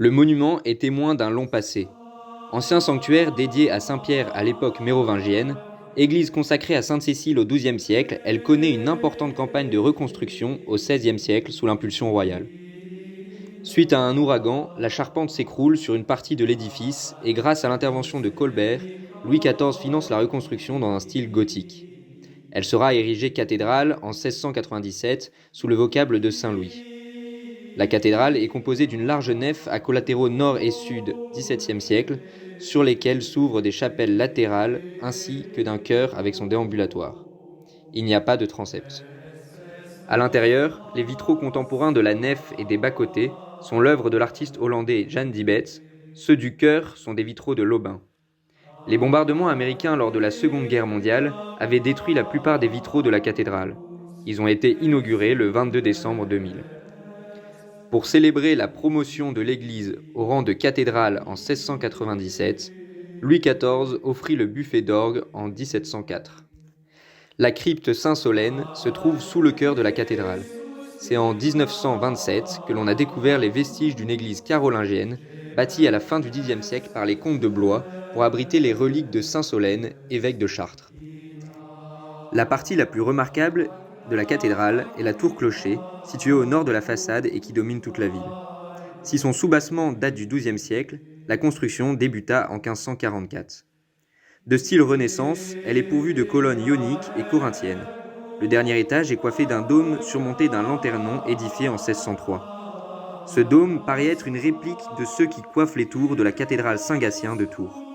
Le monument est témoin d'un long passé. Ancien sanctuaire dédié à Saint-Pierre à l'époque mérovingienne, église consacrée à Sainte-Cécile au XIIe siècle, elle connaît une importante campagne de reconstruction au XVIe siècle sous l'impulsion royale. Suite à un ouragan, la charpente s'écroule sur une partie de l'édifice et grâce à l'intervention de Colbert, Louis XIV finance la reconstruction dans un style gothique. Elle sera érigée cathédrale en 1697 sous le vocable de Saint-Louis. La cathédrale est composée d'une large nef à collatéraux nord et sud XVIIe siècle, sur lesquels s'ouvrent des chapelles latérales ainsi que d'un chœur avec son déambulatoire. Il n'y a pas de transept. À l'intérieur, les vitraux contemporains de la nef et des bas-côtés sont l'œuvre de l'artiste hollandais Jan Dibets, ceux du chœur sont des vitraux de Lobin. Les bombardements américains lors de la Seconde Guerre mondiale avaient détruit la plupart des vitraux de la cathédrale. Ils ont été inaugurés le 22 décembre 2000. Pour célébrer la promotion de l'église au rang de cathédrale en 1697, Louis XIV offrit le buffet d'orgue en 1704. La crypte Saint-Solène se trouve sous le chœur de la cathédrale. C'est en 1927 que l'on a découvert les vestiges d'une église carolingienne, bâtie à la fin du Xe siècle par les comtes de Blois pour abriter les reliques de Saint-Solène, évêque de Chartres. La partie la plus remarquable de la cathédrale est la tour-clocher, située au nord de la façade et qui domine toute la ville. Si son soubassement date du XIIe siècle, la construction débuta en 1544. De style Renaissance, elle est pourvue de colonnes ioniques et corinthiennes. Le dernier étage est coiffé d'un dôme surmonté d'un lanternon édifié en 1603. Ce dôme paraît être une réplique de ceux qui coiffent les tours de la cathédrale Saint-Gatien de Tours.